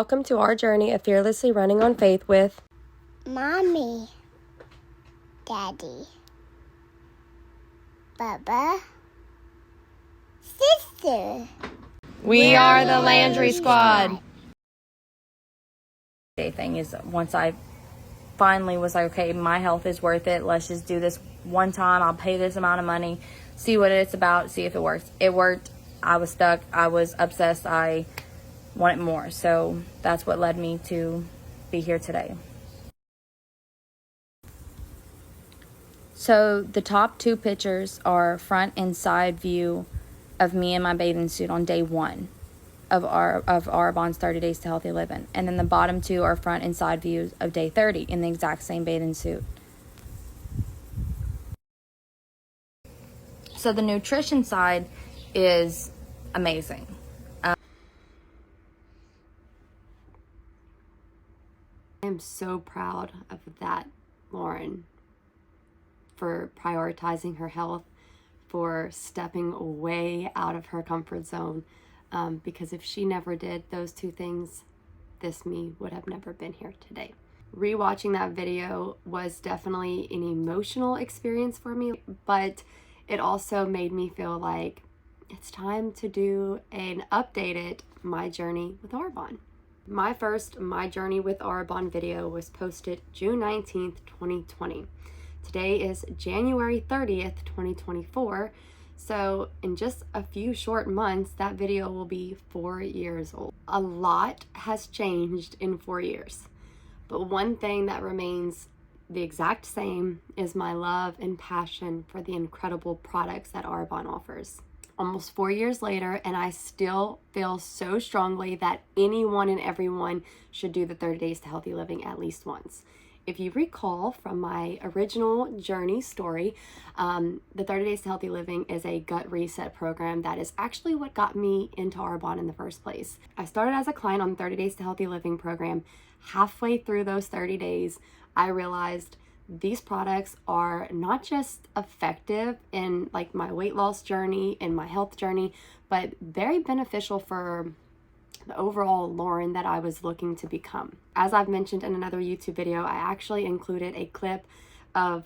Welcome to our journey of fearlessly running on faith with Mommy, Daddy, Bubba, Sister. We are the Landry Squad. Day thing is once I finally was like, okay, my health is worth it. Let's just do this one time. I'll pay this amount of money, see what it's about, see if it works. It worked. I was stuck. I was obsessed. I wanted more. So that's what led me to be here today. So the top two pictures are front and side view of me in my bathing suit on day 1 of Arbonne's 30 Days to Healthy Living. And then the bottom two are front and side views of day 30 in the exact same bathing suit. So the nutrition side is amazing. I am so proud of that, Lauren, for prioritizing her health, for stepping way out of her comfort zone. Because if she never did those two things, this me would have never been here today. Rewatching that video was definitely an emotional experience for me, but it also made me feel like it's time to do an updated My Journey with Arbonne. My first My Journey with Arbonne video was posted June 19th, 2020. Today is January 30th, 2024. So in just a few short months, that video will be 4 years old. A lot has changed in 4 years, but one thing that remains the exact same is my love and passion for the incredible products that Arbonne offers. Almost 4 years later, and I still feel so strongly that anyone and everyone should do the 30 Days to Healthy Living at least once. If you recall from my original journey story, the 30 Days to Healthy Living is a gut reset program that is actually what got me into Arbonne in the first place. I started as a client on the 30 Days to Healthy Living program. Halfway through those 30 days, I realized these products are not just effective in like my weight loss journey and my health journey, but very beneficial for the overall Lauren that I was looking to become. As I've mentioned in another YouTube video, I actually included a clip of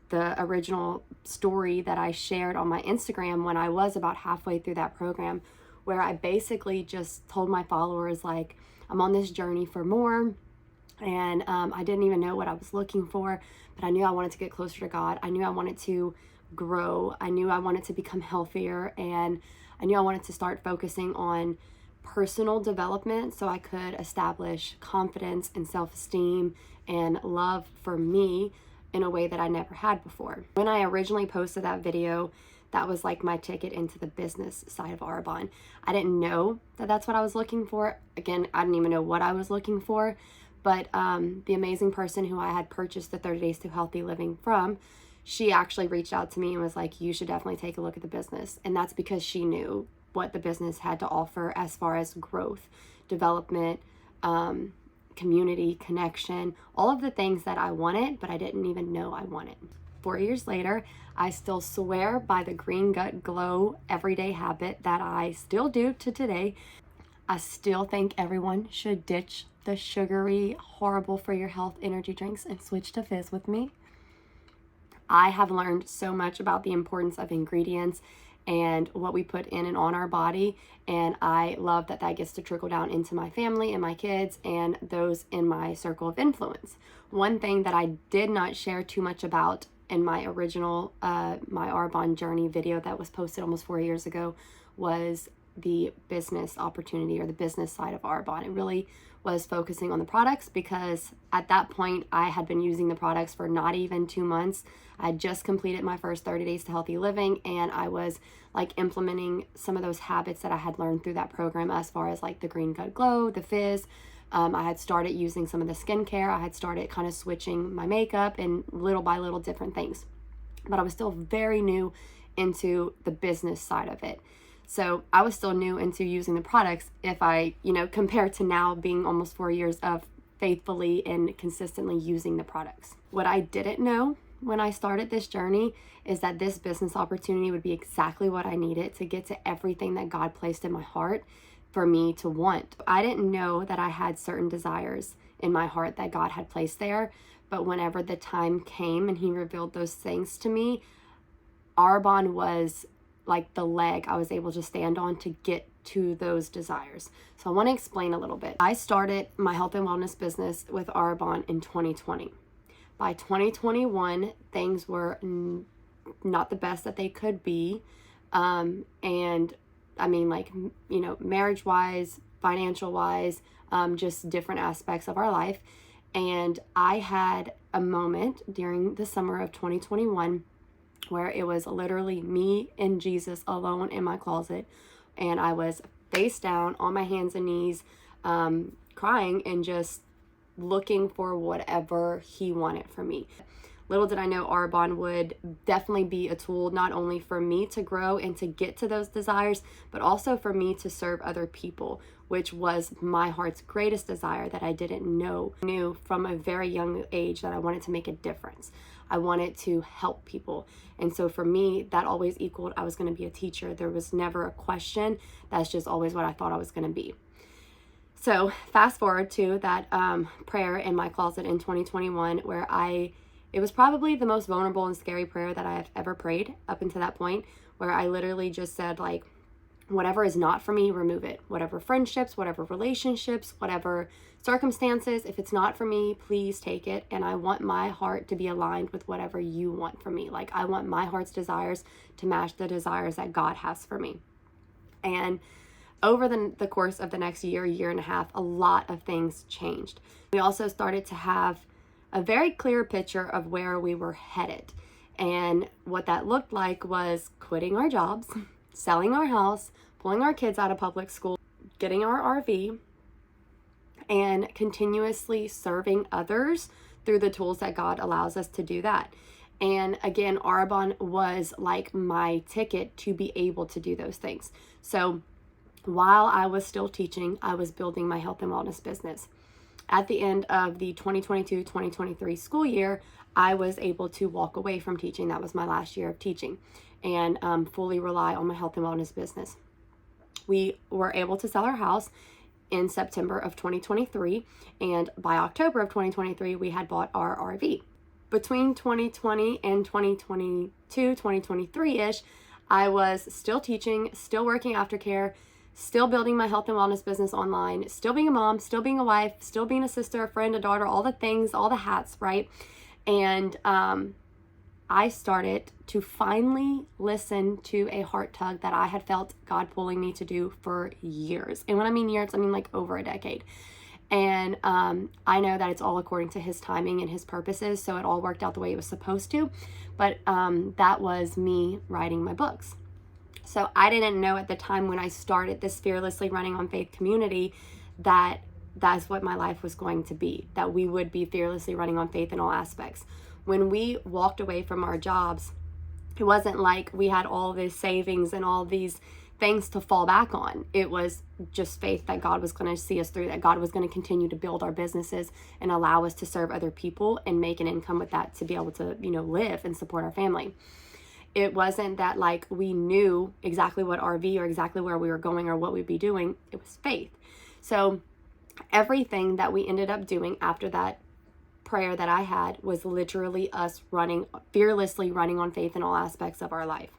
the original story that I shared on my Instagram when I was about halfway through that program, where I basically just told my followers, like, I'm on this journey for more, and I didn't even know what I was looking for, but I knew I wanted to get closer to God. I knew I wanted to grow. I knew I wanted to become healthier, and I knew I wanted to start focusing on personal development so I could establish confidence and self-esteem and love for me in a way that I never had before. When I originally posted that video, that was like my ticket into the business side of Arbonne. I didn't know that that's what I was looking for. Again, I didn't even know what I was looking for, but the amazing person who I had purchased the 30 Days to Healthy Living from, she actually reached out to me and was like, you should definitely take a look at the business. And that's because she knew what the business had to offer as far as growth, development, community, connection, all of the things that I wanted, but I didn't even know I wanted. 4 years later, I still swear by the Green Gut Glow everyday habit that I still do to today. I still think everyone should ditch the sugary, horrible for your health energy drinks and switch to fizz with me. I have learned so much about the importance of ingredients and what we put in and on our body, and I love that that gets to trickle down into my family and my kids and those in my circle of influence. One thing that I did not share too much about in my original my Arbonne journey video that was posted almost 4 years ago was the business opportunity or the business side of Arbonne. It really was focusing on the products because at that point I had been using the products for not even 2 months. I had just completed my first 30 Days to Healthy Living, and I was like implementing some of those habits that I had learned through that program as far as like the Green Gut Glow, the fizz. I had started using some of the skincare. I had started kind of switching my makeup and little by little different things. But I was still very new into the business side of it. So I was still new into using the products if I, compare to now being almost 4 years of faithfully and consistently using the products. What I didn't know when I started this journey is that this business opportunity would be exactly what I needed to get to everything that God placed in my heart for me to want. I didn't know that I had certain desires in my heart that God had placed there, but whenever the time came and he revealed those things to me, Arbonne was like the leg I was able to stand on to get to those desires. So I want to explain a little bit. I started my health and wellness business with Arbonne in 2020. By 2021, things were not the best that they could be. And I mean, like, you know, marriage wise, financial wise, just different aspects of our life. And I had a moment during the summer of 2021 where it was literally me and Jesus alone in my closet. And I was face down on my hands and knees, crying and just looking for whatever he wanted from me. Little did I know Arbonne would definitely be a tool not only for me to grow and to get to those desires, but also for me to serve other people, which was my heart's greatest desire that I didn't know. I knew from a very young age that I wanted to make a difference. I wanted to help people. And so for me, that always equaled I was going to be a teacher. There was never a question. That's just always what I thought I was going to be. So fast forward to that prayer in my closet in 2021 where it was probably the most vulnerable and scary prayer that I have ever prayed up until that point, where I literally just said, like, whatever is not for me, remove it. Whatever friendships, whatever relationships, whatever circumstances, if it's not for me, please take it. And I want my heart to be aligned with whatever you want for me. Like, I want my heart's desires to match the desires that God has for me. And over the course of the next year and a half, a lot of things changed. We also started to have a very clear picture of where we were headed. And what that looked like was quitting our jobs, selling our house, pulling our kids out of public school, getting our RV, and continuously serving others through the tools that God allows us to do that. And again, Arbonne was like my ticket to be able to do those things. So while I was still teaching, I was building my health and wellness business. At the end of the 2022-2023 school year, I was able to walk away from teaching. That was my last year of teaching, and fully rely on my health and wellness business. We were able to sell our house in September of 2023, and by October of 2023, we had bought our RV. Between 2020 and 2022, 2023-ish, I was still teaching, still working aftercare, still building my health and wellness business online, still being a mom, still being a wife, still being a sister, a friend, a daughter, all the things, all the hats, right? And I started to finally listen to a heart tug that I had felt God pulling me to do for years. And when I mean years, I mean like over a decade. And I know that it's all according to his timing and his purposes, so it all worked out the way it was supposed to. But that was me writing my books. So I didn't know at the time when I started this Fearlessly Running on Faith community that that's what my life was going to be, that we would be fearlessly running on faith in all aspects. When we walked away from our jobs, it wasn't like we had all this savings and all these things to fall back on. It was just faith that God was going to see us through, that God was going to continue to build our businesses and allow us to serve other people and make an income with that to be able to, live and support our family. It wasn't that like we knew exactly what RV or exactly where we were going or what we'd be doing. It was faith. So everything that we ended up doing after that prayer that I had was literally us fearlessly running on faith in all aspects of our life.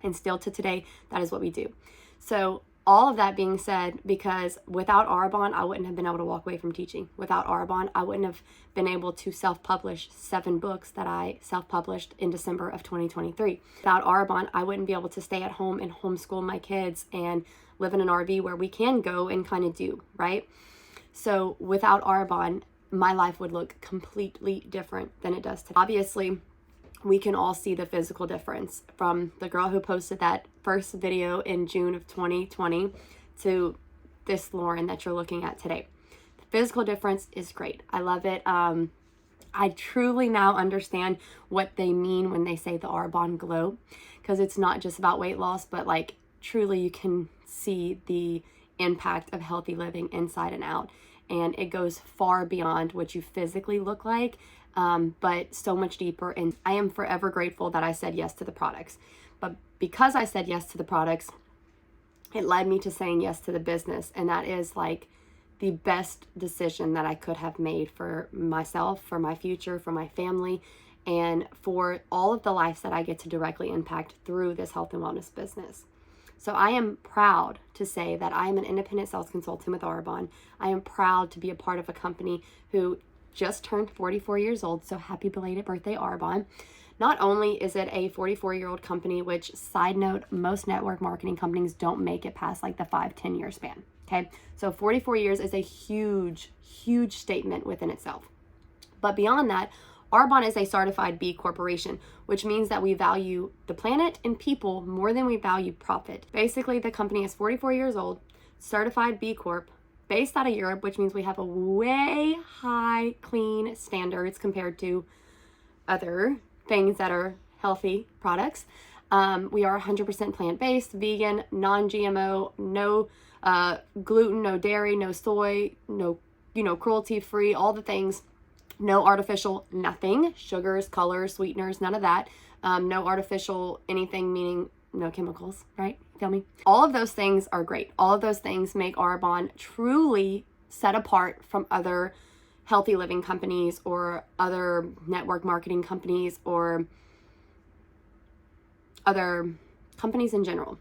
And still to today, that is what we do. So all of that being said, because without Arbonne, I wouldn't have been able to walk away from teaching. Without Arbonne, I wouldn't have been able to self-publish 7 books that I self-published in December of 2023. Without Arbonne, I wouldn't be able to stay at home and homeschool my kids and live in an RV where we can go and kind of do, right? So without Arbonne, my life would look completely different than it does today. Obviously, we can all see the physical difference from the girl who posted that first video in June of 2020 to this Lauren that you're looking at today. The physical difference is great. I love it. I truly now understand what they mean when they say the Arbonne glow, because it's not just about weight loss, but like truly you can see the impact of healthy living inside and out. And it goes far beyond what you physically look like, but so much deeper. And I am forever grateful that I said yes to the products. But because I said yes to the products, it led me to saying yes to the business. And that is like the best decision that I could have made for myself, for my future, for my family, and for all of the lives that I get to directly impact through this health and wellness business. So I am proud to say that I am an independent sales consultant with Arbonne. I am proud to be a part of a company who just turned 44 years old. So happy belated birthday, Arbonne. Not only is it a 44-year-old company, which, side note, most network marketing companies don't make it past like the 5-10 year span. Okay. So 44 years is a huge, huge statement within itself. But beyond that, Arbonne is a certified B Corporation, which means that we value the planet and people more than we value profit. Basically, the company is 44 years old, certified B Corp, based out of Europe, which means we have a way high clean standards compared to other things that are healthy products. We are 100% plant-based, vegan, non-GMO, no gluten, no dairy, no soy, no, cruelty-free, all the things. No artificial nothing, sugars, colors, sweeteners, none of that. No artificial anything, meaning no chemicals, right? Feel me? All of those things are great. All of those things make Arbonne truly set apart from other healthy living companies or other network marketing companies or other companies in general.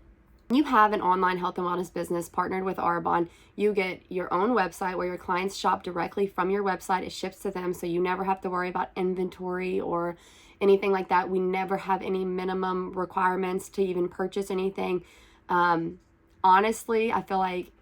When you have an online health and wellness business partnered with Arbonne, you get your own website where your clients shop directly from your website. It ships to them, so you never have to worry about inventory or anything like that. We never have any minimum requirements to even purchase anything. Honestly, I feel like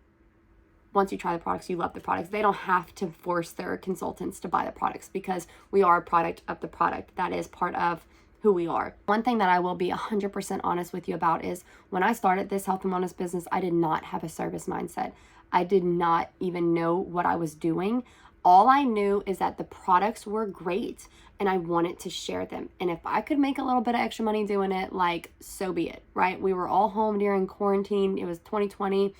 once you try the products, you love the products. They don't have to force their consultants to buy the products because we are a product of the product. That is part of who we are. One thing that I will be 100% honest with you about is when I started this health and wellness business, I did not have a service mindset. I did not even know what I was doing. All I knew is that the products were great and I wanted to share them. And if I could make a little bit of extra money doing it, like, so be it, right? We were all home during quarantine. It was 2020.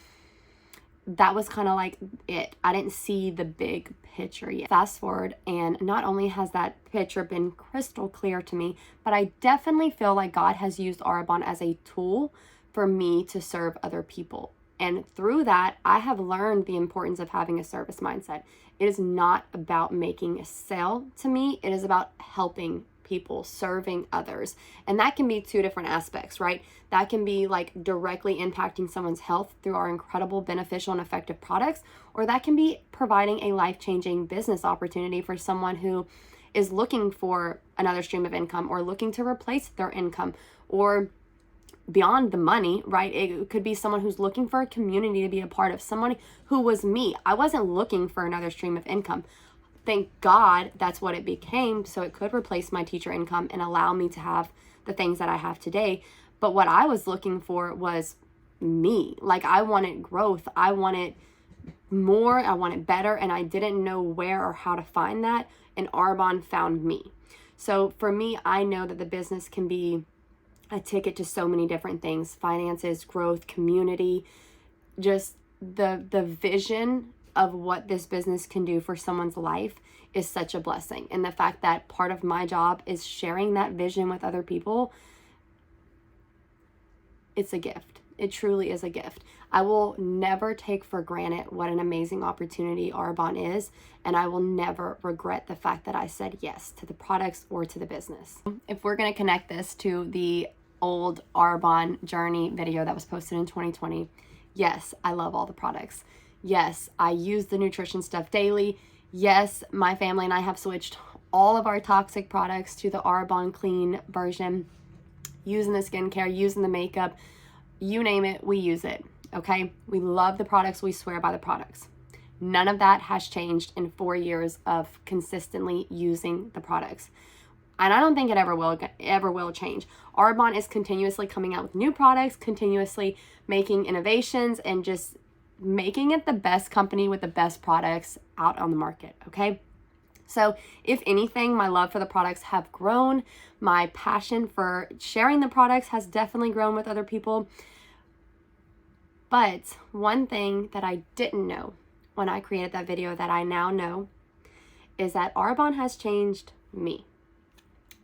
That was kind of like it. I didn't see the big picture yet. Fast forward, and not only has that picture been crystal clear to me, but I definitely feel like God has used Arbonne as a tool for me to serve other people. And through that, I have learned the importance of having a service mindset. It is not about making a sale to me. It is about helping people, serving others. And that can be two different aspects, right? That can be like directly impacting someone's health through our incredible, beneficial, and effective products, or that can be providing a life-changing business opportunity for someone who is looking for another stream of income or looking to replace their income, or beyond the money, right? It could be someone who's looking for a community to be a part of. Someone who was me. I wasn't looking for another stream of income. Thank God that's what it became, so it could replace my teacher income and allow me to have the things that I have today. But what I was looking for was me. Like, I wanted growth. I wanted more. I wanted better, and I didn't know where or how to find that, and Arbonne found me. So for me, I know that the business can be a ticket to so many different things: finances, growth, community, just the vision of what this business can do for someone's life is such a blessing. And the fact that part of my job is sharing that vision with other people, it's a gift. It truly is a gift. I will never take for granted what an amazing opportunity Arbonne is, and I will never regret the fact that I said yes to the products or to the business. If we're going to connect this to the old Arbonne journey video that was posted in 2020, yes, I love all the products. Yes, I use the nutrition stuff daily. Yes, my family and I have switched all of our toxic products to the Arbonne clean version, using the skincare, using the makeup, you name it, we use it, okay? We love the products, we swear by the products. None of that has changed in 4 years of consistently using the products. And I don't think it ever will change. Arbonne is continuously coming out with new products, continuously making innovations, and just making it the best company with the best products out on the market, okay? So if anything, my love for the products have grown. My passion for sharing the products has definitely grown with other people. But one thing that I didn't know when I created that video that I now know is that Arbonne has changed me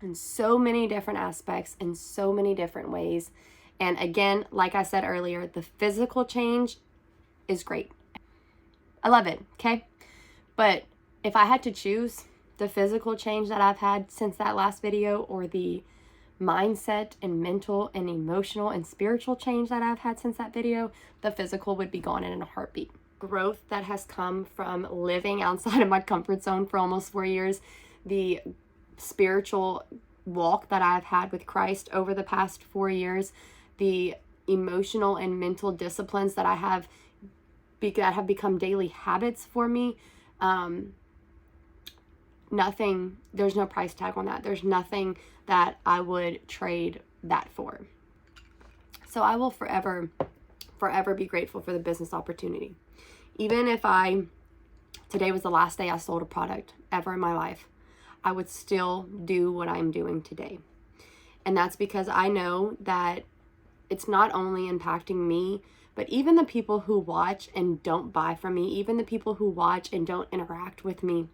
in so many different aspects, in so many different ways. And again, like I said earlier, the physical change is great. I love it, okay? But if I had to choose the physical change that I've had since that last video, or the mindset and mental and emotional and spiritual change that I've had since that video, the physical would be gone in a heartbeat. Growth that has come from living outside of my comfort zone for almost 4 years, the spiritual walk that I've had with Christ over the past 4 years, the emotional and mental disciplines that have become daily habits for me. There's no price tag on that. There's nothing that I would trade that for. So I will forever be grateful for the business opportunity. Even if today was the last day I sold a product ever in my life, I would still do what I'm doing today. And that's because I know that it's not only impacting me, but even the people who watch and don't buy from me, even the people who watch and don't interact with me,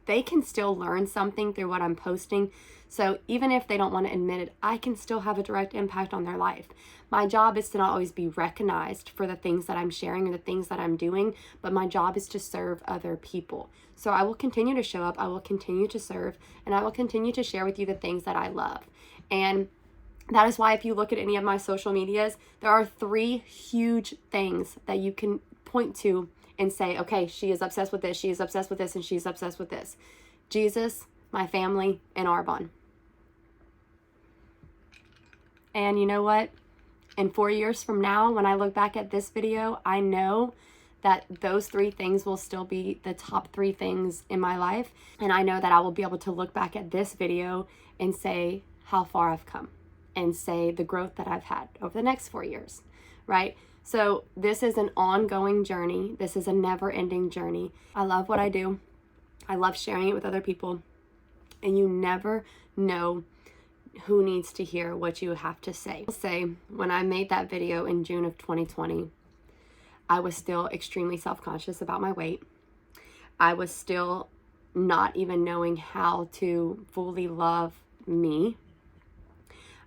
they can still learn something through what I'm posting. So even if they don't want to admit it, I can still have a direct impact on their life. My job is to not always be recognized for the things that I'm sharing or the things that I'm doing, but my job is to serve other people. So I will continue to show up, I will continue to serve, and I will continue to share with you the things that I love. And that is why if you look at any of my social medias, there are 3 huge things that you can point to and say, okay, she is obsessed with this, she is obsessed with this, and she's obsessed with this. Jesus, my family, and Arbonne. And you know what? In 4 years from now, when I look back at this video, I know that those 3 things will still be the top 3 things in my life. And I know that I will be able to look back at this video and say how far I've come and say the growth that I've had over the next 4 years, right? So this is an ongoing journey. This is a never-ending journey. I love what I do. I love sharing it with other people. And you never know who needs to hear what you have to say. I'll say, when I made that video in June of 2020, I was still extremely self-conscious about my weight. I was still not even knowing how to fully love me.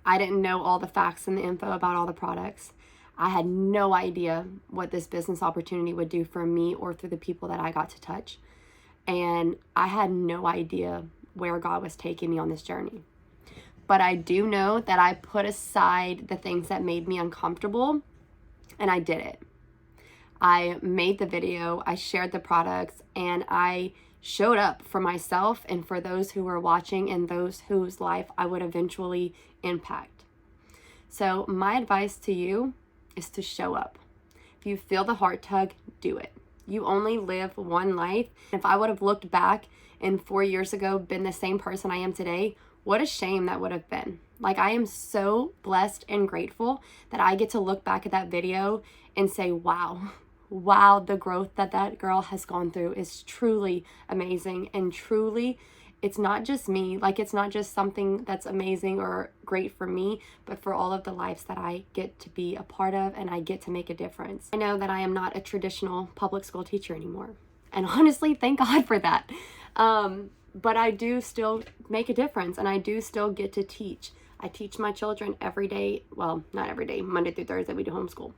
I didn't know all the facts and the info about all the products. I had no idea what this business opportunity would do for me or through the people that I got to touch. And I had no idea where God was taking me on this journey. But I do know that I put aside the things that made me uncomfortable, and I did it. I made the video, I shared the products, and I showed up for myself and for those who were watching and those whose life I would eventually impact. So my advice to you is to show up. If you feel the heart tug, do it. You only live one life. If I would have looked back and 4 years ago been the same person I am today, what a shame that would have been. Like, I am so blessed and grateful that I get to look back at that video and say, wow, the growth that girl has gone through is truly amazing. And truly, it's not just me, like, it's not just something that's amazing or great for me, but for all of the lives that I get to be a part of and I get to make a difference. I know that I am not a traditional public school teacher anymore. And honestly, thank God for that. But I do still make a difference, and I do still get to teach. I teach my children every day. Well, not every day, Monday through Thursday we do homeschool.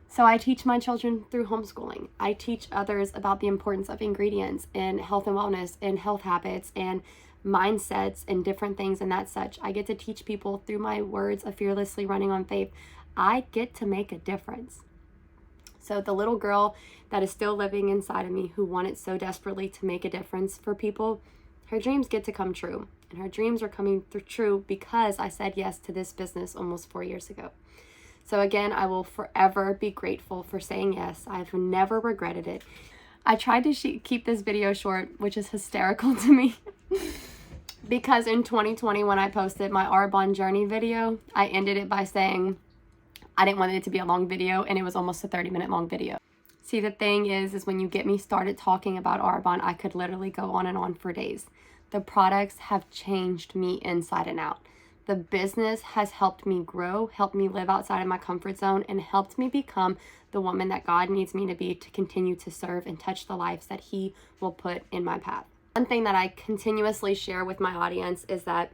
So I teach my children through homeschooling. I teach others about the importance of ingredients and health and wellness and health habits and mindsets and different things and that such. I get to teach people through my words of fearlessly running on faith. I get to make a difference. So the little girl that is still living inside of me who wanted so desperately to make a difference for people, her dreams get to come true. And her dreams are coming true because I said yes to this business almost 4 years ago. So again, I will forever be grateful for saying yes. I've never regretted it. I tried to keep this video short, which is hysterical to me. Because in 2020, when I posted my Arbonne journey video, I ended it by saying I didn't want it to be a long video, and it was almost a 30-minute long video. See, the thing is when you get me started talking about Arbonne, I could literally go on and on for days. The products have changed me inside and out. The business has helped me grow, helped me live outside of my comfort zone, and helped me become the woman that God needs me to be to continue to serve and touch the lives that He will put in my path. One thing that I continuously share with my audience is that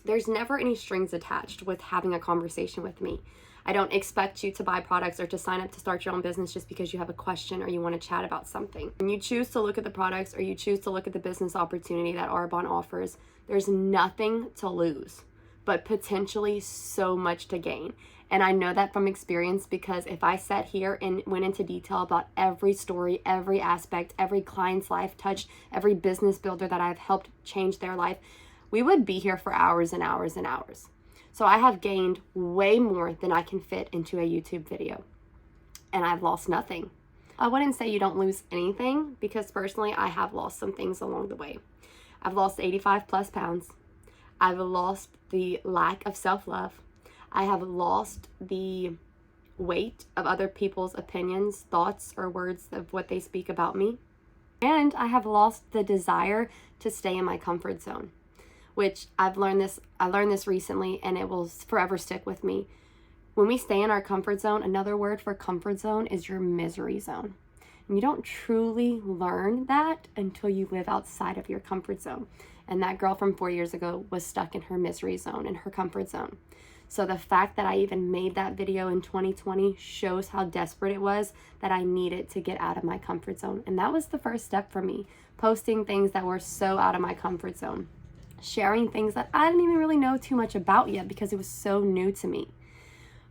There's never any strings attached with having a conversation with me. I don't expect you to buy products or to sign up to start your own business just because you have a question or you want to chat about something. When you choose to look at the products or you choose to look at the business opportunity that Arbonne offers, there's nothing to lose, but potentially so much to gain. And I know that from experience, because if I sat here and went into detail about every story, every aspect, every client's life touched, every business builder that I've helped change their life, we would be here for hours and hours and hours. So I have gained way more than I can fit into a YouTube video, and I've lost nothing. I wouldn't say you don't lose anything, because personally I have lost some things along the way. I've lost 85 plus pounds. I've lost the lack of self-love. I have lost the weight of other people's opinions, thoughts, or words of what they speak about me. And I have lost the desire to stay in my comfort zone, which I learned this recently, and it will forever stick with me. When we stay in our comfort zone, another word for comfort zone is your misery zone. And you don't truly learn that until you live outside of your comfort zone. And that girl from 4 years ago was stuck in her misery zone, in her comfort zone. So the fact that I even made that video in 2020 shows how desperate it was that I needed to get out of my comfort zone. And that was the first step for me, posting things that were so out of my comfort zone, sharing things that I didn't even really know too much about yet because it was so new to me.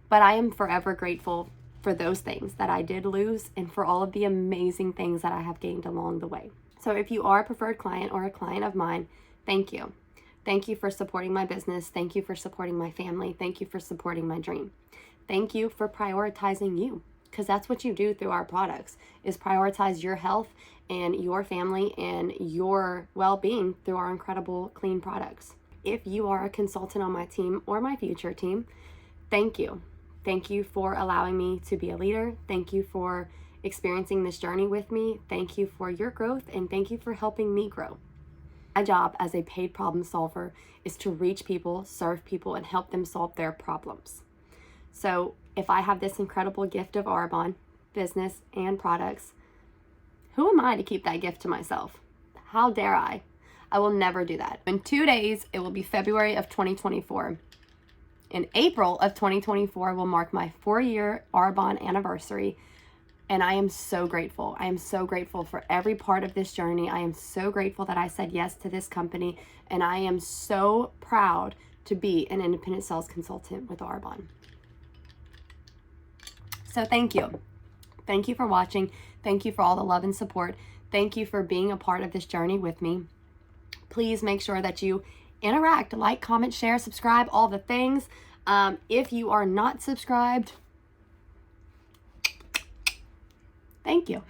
But I am forever grateful for those things that I did lose and for all of the amazing things that I have gained along the way. So if you are a preferred client or a client of mine, thank you. Thank you for supporting my business. Thank you for supporting my family. Thank you for supporting my dream. Thank you for prioritizing you, because that's what you do through our products, is prioritize your health and your family and your well-being through our incredible clean products. If you are a consultant on my team or my future team, thank you. Thank you for allowing me to be a leader. Thank you for experiencing this journey with me. Thank you for your growth, and thank you for helping me grow. My job as a paid problem solver is to reach people, serve people, and help them solve their problems. So if I have this incredible gift of Arbonne, business, and products, who am I to keep that gift to myself? How dare I? I will never do that. In 2 days, it will be February of 2024. In April of 2024 will mark my 4-year Arbonne anniversary. And I am so grateful. I am so grateful for every part of this journey. I am so grateful that I said yes to this company. And I am so proud to be an independent sales consultant with Arbonne. So thank you. Thank you for watching. Thank you for all the love and support. Thank you for being a part of this journey with me. Please make sure that you interact, like, comment, share, subscribe, all the things. If you are not subscribed, thank you.